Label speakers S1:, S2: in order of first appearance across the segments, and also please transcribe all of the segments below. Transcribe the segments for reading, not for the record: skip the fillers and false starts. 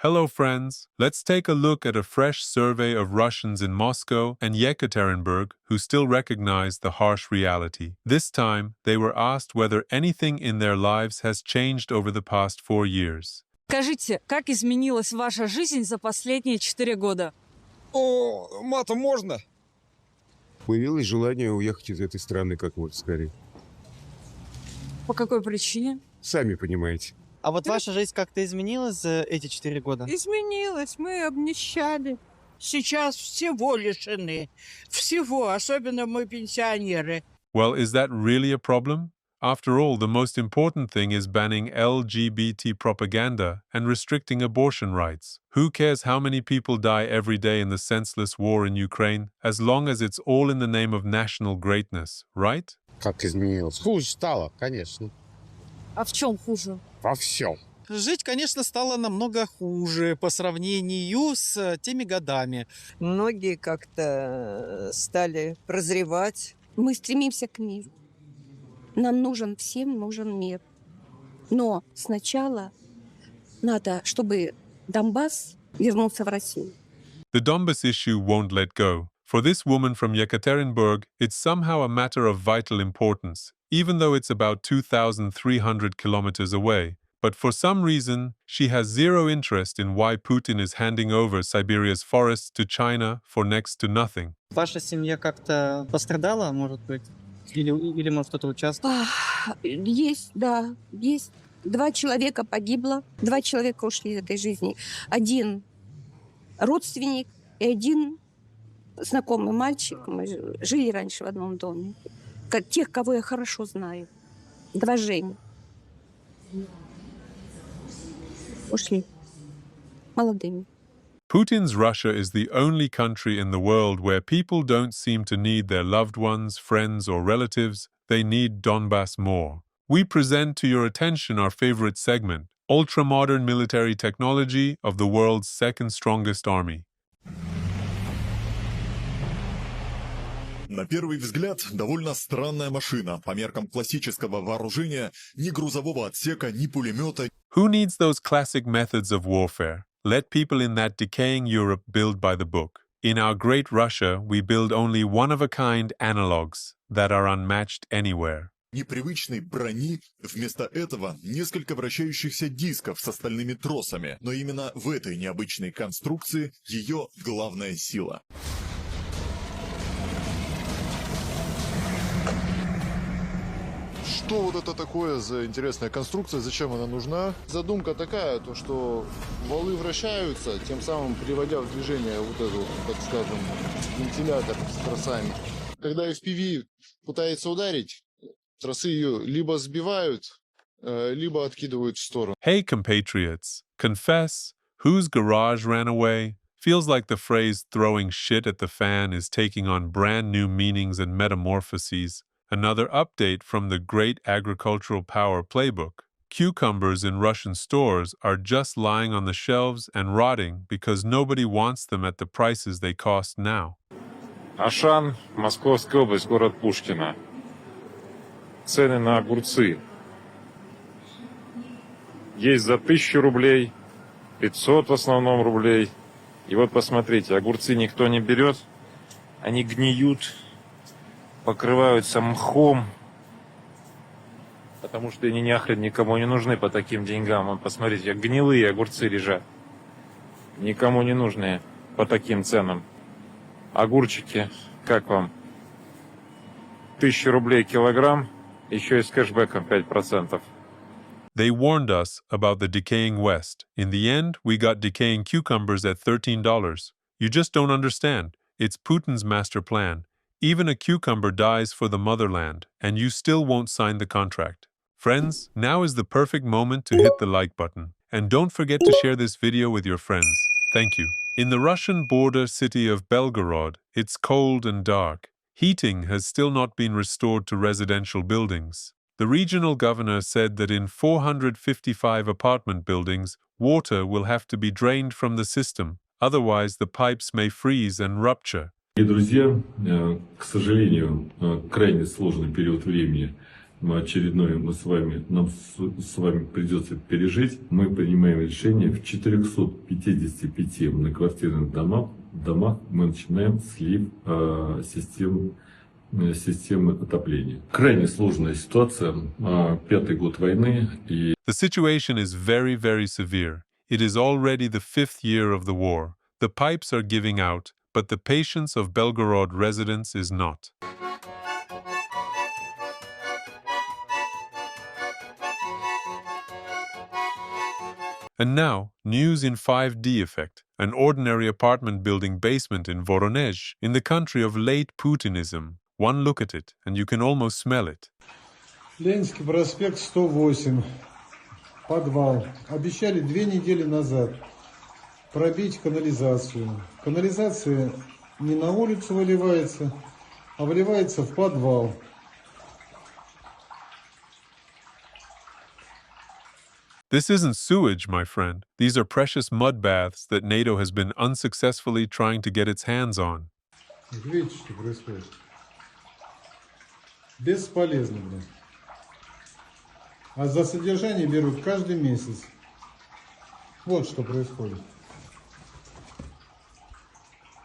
S1: Hello friends, let's take a look at a fresh survey of Russians in Moscow and Yekaterinburg who still recognize the harsh reality. This time, they were asked whether anything in their lives has changed over the past 4 years.
S2: Скажите, как изменилась ваша жизнь за последние 4 года?
S3: О, матом можно?
S4: Появилось желание уехать из этой страны как можно скорее.
S2: По какой причине?
S4: Сами понимаете.
S5: А вот ваша жизнь как-то изменилась за эти 4 года?
S6: Изменилось, мы обнищали. Сейчас всего лишены. Всего, особенно мы пенсионеры.
S1: Well, is that really a problem? After all, the most important thing is banning LGBT propaganda and restricting abortion rights. Who cares how many people die every day in the senseless war in Ukraine, as long as it's all in the name of national greatness, right?
S4: Как изменилось? Хуже стало, конечно.
S2: А в чем хуже?
S4: Во всем.
S5: Жить, конечно, стало намного хуже по сравнению с теми годами.
S6: Многие как-то стали прозревать.
S7: Мы стремимся к миру. Нам всем нужен мир. Но сначала надо, чтобы Донбасс вернулся в Россию.
S1: The Donbas issue won't let go. For this woman from Yekaterinburg, it's somehow a matter of vital importance, even though it's about 2,300 kilometers away. But for some reason, she has zero interest in why Putin is handing over Siberia's forests to China for next to nothing.
S5: Ваша семья как-то пострадала, может быть? Или может, кто-то участвовал?
S7: Есть, да, есть. 2 человека погибло, 2 человека ушли из этой жизни. 1 родственник и 1 знакомый мальчик. Мы жили раньше в одном доме. Тех, кого я хорошо знаю. 2 Жени. Ушли. Молодыми.
S1: Putin's Russia is the only country in the world where people don't seem to need their loved ones, friends, or relatives. They need Donbass more. We present to your attention our favorite segment, ultra-modern military technology of the world's second strongest army.
S8: На первый взгляд, довольно странная машина. По меркам классического вооружения, ни грузового отсека, ни пулемета.
S1: Who needs those classic methods of warfare? Let people in that decaying Europe build by the book. In our great Russia, we build only one-of-a-kind analogs that are unmatched anywhere.
S8: Непривычной брони, вместо этого несколько вращающихся дисков с остальными тросами. Но именно в этой необычной конструкции ее главная сила.
S9: Что вот это такое за интересная конструкция, зачем она нужна? Задумка такая, то что валы вращаются, тем самым приводя в движение вот эту, так скажем, вентилятор с тросами. Когда FPV пытается ударить, тросы ее либо сбивают, либо откидывают в сторону.
S1: Hey compatriots, confess, whose garage ran away? Feels like the phrase throwing shit at the fan is taking on brand new meanings and metamorphoses. Another update from the Great Agricultural Power Playbook. Cucumbers in Russian stores are just lying on the shelves and rotting because nobody wants them at the prices they cost now.
S10: Ашан, Московская область, город Пушкино. Цены на огурцы. Есть за 1000 рублей, 500 в основном рублей. И вот посмотрите, огурцы никто не берет, они гниют, покрываются мхом, потому что они нахрен никому не нужны по таким деньгам. Вот посмотрите, гнилые огурцы лежат, никому не нужные по таким ценам. Огурчики, как вам? 1000 рублей килограмм, еще и с кэшбэком 5%.
S1: They warned us about the decaying West. In the end, we got decaying cucumbers at $13. You just don't understand. It's Putin's master plan. Even a cucumber dies for the motherland, and you still won't sign the contract. Friends, now is the perfect moment to hit the like button. And don't forget to share this video with your friends. Thank you. In the Russian border city of Belgorod, it's cold and dark. Heating has still not been restored to residential buildings. The regional governor said that in 455 apartment buildings, water will have to be drained from the system, otherwise the pipes may freeze and rupture.
S11: И, друзья, к сожалению, крайне сложный период времени очередное нам с вами придется пережить, мы принимаем решение в 455 многоквартирных домах мы начинаем слив системы отопления. Крайне сложная ситуация, пятый год войны и...
S1: The situation is very, very severe. It is already the 5th year of the war. The pipes are giving out, but the patience of Belgorod residents is not. And now, news in 5D effect, an ordinary apartment building basement in Voronezh, in the country of late Putinism. One look at it, and you can almost smell it.
S12: Ленинский проспект 108, подвал. Обещали 2 недели назад пробить канализацию. Канализация не на улицу выливается, а выливается в подвал.
S1: This isn't sewage, my friend. These are precious mud baths that NATO has been unsuccessfully trying to get its hands on.
S12: Видите, что происходит? Бесполезно, блин. А за содержание берут каждый месяц. Вот что происходит.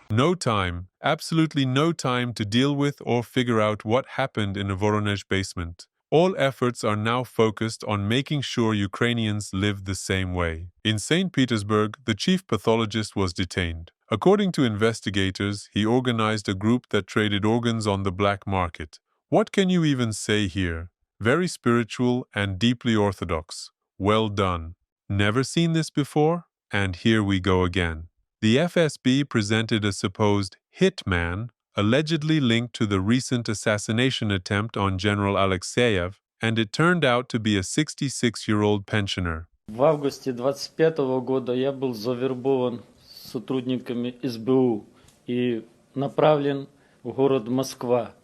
S1: No time, absolutely no time to deal with or figure out what happened in a Voronezh basement. All efforts are now focused on making sure Ukrainians live the same way. In St. Petersburg, the chief pathologist was detained. According to investigators, he organized a group that traded organs on the black market. What can you even say here? Very spiritual and deeply orthodox. Well done. Never seen this before? And here we go again. The FSB presented a supposed hitman, allegedly linked to the recent assassination attempt on General Alexeyev, and it turned out to be a 66-year-old pensioner.
S13: В августе 25 года я был завербован сотрудниками СБУ и направлен в город Москва.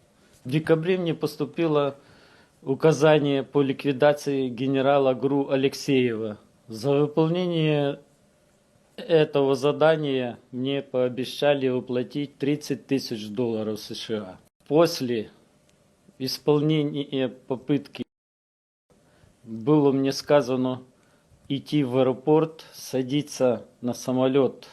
S13: В декабре мне поступило указание по ликвидации генерала ГРУ Алексеева. За выполнение этого задания мне пообещали уплатить $30 000 США. После исполнения попытки было мне сказано идти в аэропорт, садиться на самолет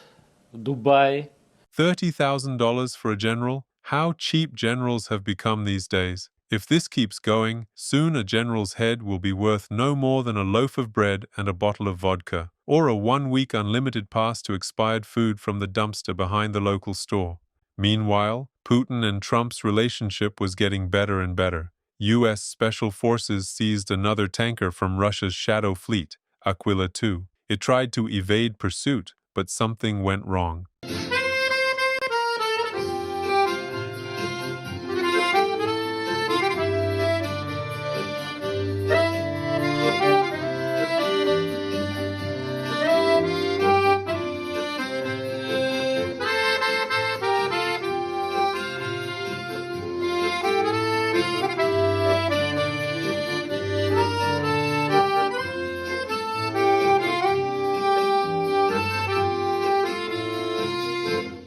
S13: в Дубай.
S1: $30,000 for a general? How cheap generals have become these days. If this keeps going, soon a general's head will be worth no more than a loaf of bread and a bottle of vodka, or a 1-week unlimited pass to expired food from the dumpster behind the local store. Meanwhile, Putin and Trump's relationship was getting better and better. U.S. Special Forces seized another tanker from Russia's shadow fleet, Aquila II. It tried to evade pursuit, but something went wrong.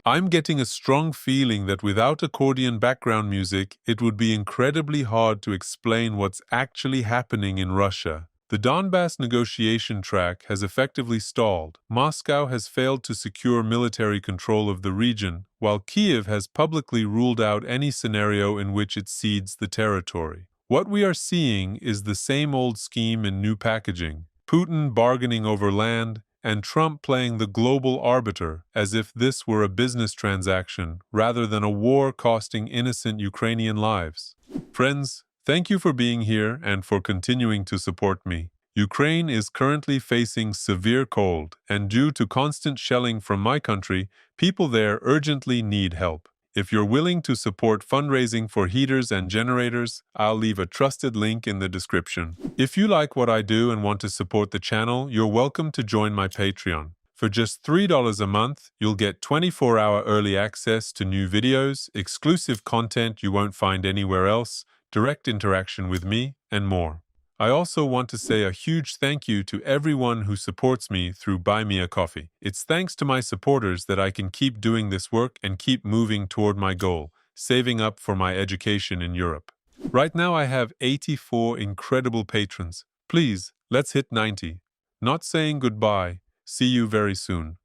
S1: I'm getting a strong feeling that without accordion background music, it would be incredibly hard to explain what's actually happening in Russia. The Donbass negotiation track has effectively stalled. Moscow has failed to secure military control of the region, while Kiev has publicly ruled out any scenario in which it cedes the territory. What we are seeing is the same old scheme in new packaging. Putin bargaining over land, and Trump playing the global arbiter as if this were a business transaction rather than a war costing innocent Ukrainian lives. Friends, thank you for being here and for continuing to support me. Ukraine is currently facing severe cold, and due to constant shelling from my country, people there urgently need help. If you're willing to support fundraising for heaters and generators, I'll leave a trusted link in the description. If you like what I do and want to support the channel, you're welcome to join my Patreon. For just $3 a month, you'll get 24-hour early access to new videos, exclusive content you won't find anywhere else, direct interaction with me, and more. I also want to say a huge thank you to everyone who supports me through Buy Me a Coffee. It's thanks to my supporters that I can keep doing this work and keep moving toward my goal, saving up for my education in Europe. Right now I have 84 incredible patrons. Please, let's hit 90. Not saying goodbye. See you very soon.